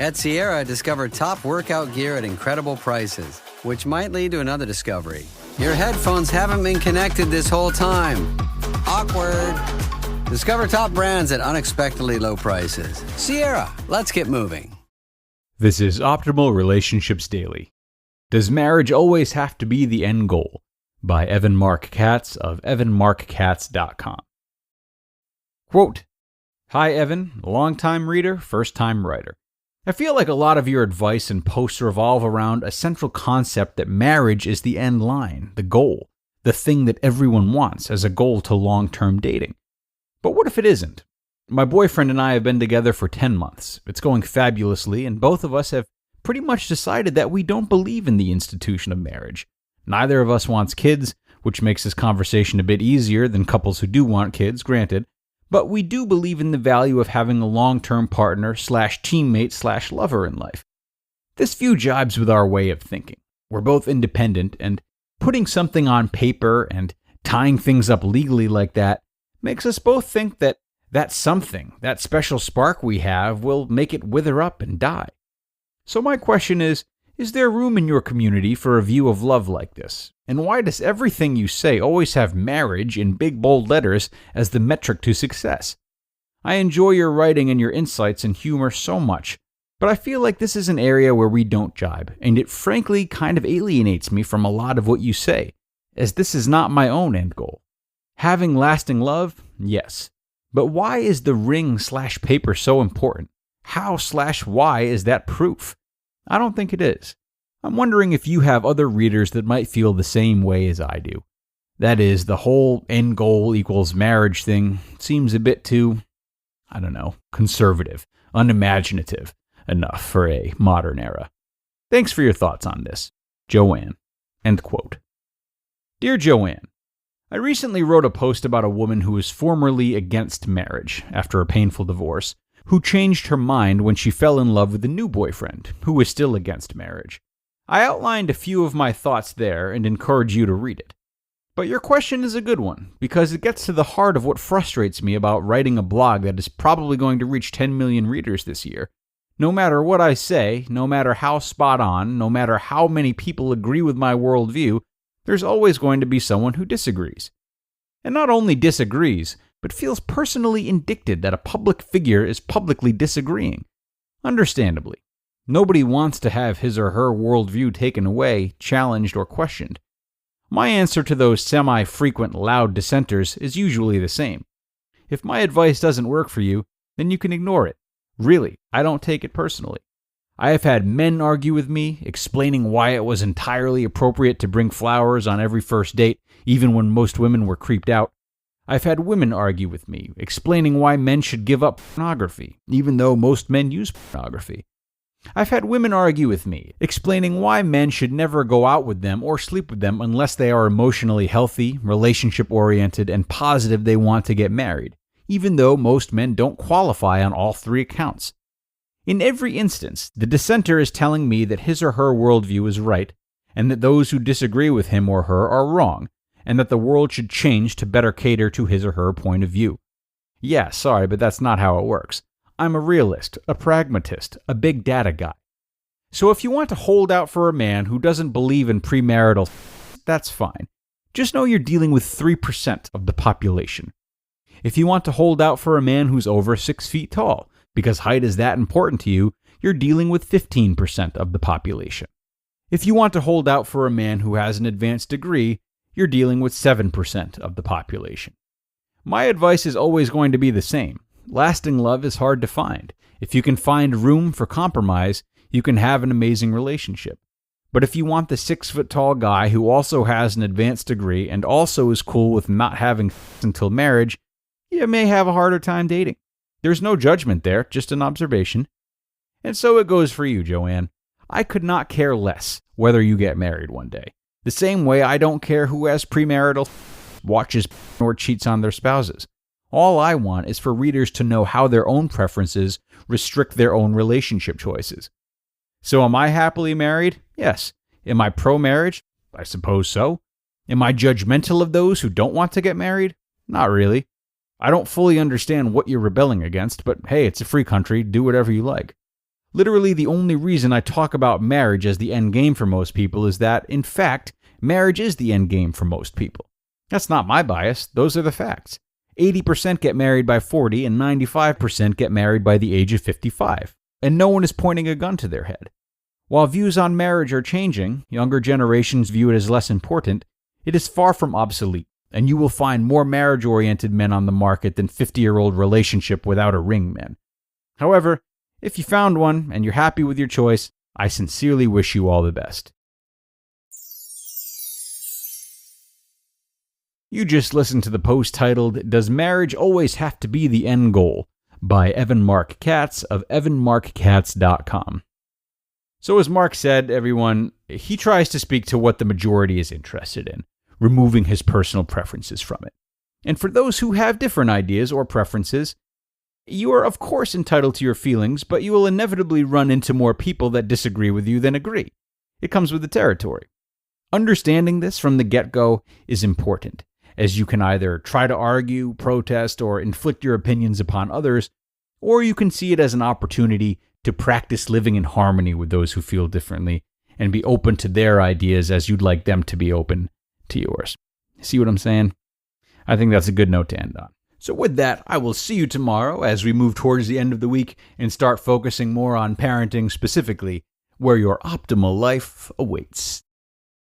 At Sierra, discover top workout gear at incredible prices, which might lead to another discovery. Your headphones haven't been connected this whole time. Awkward. Discover top brands at unexpectedly low prices. Sierra, let's get moving. This is Optimal Relationships Daily. Does marriage always have to be the end goal? By Marc Katz of evanmarckatz.com. Quote, Hi Evan, long-time reader, first-time writer. I feel like a lot of your advice and posts revolve around a central concept that marriage is the end line, the goal, the thing that everyone wants as a goal to long-term dating. But what if it isn't? My boyfriend and I have been together for 10 months. It's going fabulously, and both of us have pretty much decided that we don't believe in the institution of marriage. Neither of us wants kids, which makes this conversation a bit easier than couples who do want kids, granted. But we do believe in the value of having a long-term partner / teammate / lover in life. This view jibes with our way of thinking. We're both independent, and putting something on paper and tying things up legally like that makes us both think that something, that special spark we have, will make it wither up and die. So my question is there room in your community for a view of love like this? And why does everything you say always have marriage in big bold letters as the metric to success? I enjoy your writing and your insights and humor so much, but I feel like this is an area where we don't jibe, and it frankly kind of alienates me from a lot of what you say, as this is not my own end goal. Having lasting love? Yes. But why is the ring / paper so important? How / why is that proof? I don't think it is. I'm wondering if you have other readers that might feel the same way as I do. That is, the whole end goal equals marriage thing seems a bit too, conservative, unimaginative enough for a modern era. Thanks for your thoughts on this. Joanne. End quote. Dear Joanne, I recently wrote a post about a woman who was formerly against marriage after a painful divorce, who changed her mind when she fell in love with a new boyfriend who was still against marriage. I outlined a few of my thoughts there and encourage you to read it. But your question is a good one, because it gets to the heart of what frustrates me about writing a blog that is probably going to reach 10 million readers this year. No matter what I say, no matter how spot on, no matter how many people agree with my worldview, there's always going to be someone who disagrees. And not only disagrees, but feels personally indicted that a public figure is publicly disagreeing. Understandably. Nobody wants to have his or her worldview taken away, challenged, or questioned. My answer to those semi-frequent loud dissenters is usually the same. If my advice doesn't work for you, then you can ignore it. Really, I don't take it personally. I have had men argue with me, explaining why it was entirely appropriate to bring flowers on every first date, even when most women were creeped out. I've had women argue with me, explaining why men should give up pornography, even though most men use pornography. I've had women argue with me, explaining why men should never go out with them or sleep with them unless they are emotionally healthy, relationship-oriented, and positive they want to get married, even though most men don't qualify on all three accounts. In every instance, the dissenter is telling me that his or her worldview is right, and that those who disagree with him or her are wrong, and that the world should change to better cater to his or her point of view. Yeah, sorry, but that's not how it works. I'm a realist, a pragmatist, a big data guy. So if you want to hold out for a man who doesn't believe in premarital, that's fine. Just know you're dealing with 3% of the population. If you want to hold out for a man who's over 6 feet tall, because height is that important to you, you're dealing with 15% of the population. If you want to hold out for a man who has an advanced degree, you're dealing with 7% of the population. My advice is always going to be the same. Lasting love is hard to find. If you can find room for compromise, you can have an amazing relationship. But if you want the 6-foot-tall guy who also has an advanced degree and also is cool with not having sex until marriage, you may have a harder time dating. There's no judgment there, just an observation. And so it goes for you, Joanne. I could not care less whether you get married one day. The same way I don't care who has premarital, watches, or cheats on their spouses. All I want is for readers to know how their own preferences restrict their own relationship choices. So am I happily married? Yes. Am I pro-marriage? I suppose so. Am I judgmental of those who don't want to get married? Not really. I don't fully understand what you're rebelling against, but hey, it's a free country, do whatever you like. Literally, the only reason I talk about marriage as the end game for most people is that, in fact, marriage is the end game for most people. That's not my bias, those are the facts. 80% get married by 40 and 95% get married by the age of 55, and no one is pointing a gun to their head. While views on marriage are changing, younger generations view it as less important, it is far from obsolete, and you will find more marriage-oriented men on the market than 50-year-old relationship without a ring men. However, if you found one and you're happy with your choice, I sincerely wish you all the best. You just listened to the post titled, "Does Marriage Always Have to Be the End Goal?" by Marc Katz of evanmarckatz.com. So as Mark said, everyone, he tries to speak to what the majority is interested in, removing his personal preferences from it. And for those who have different ideas or preferences, you are of course entitled to your feelings, but you will inevitably run into more people that disagree with you than agree. It comes with the territory. Understanding this from the get-go is important, as you can either try to argue, protest, or inflict your opinions upon others, or you can see it as an opportunity to practice living in harmony with those who feel differently and be open to their ideas as you'd like them to be open to yours. See what I'm saying? I think that's a good note to end on. So with that, I will see you tomorrow as we move towards the end of the week and start focusing more on parenting specifically, where your optimal life awaits.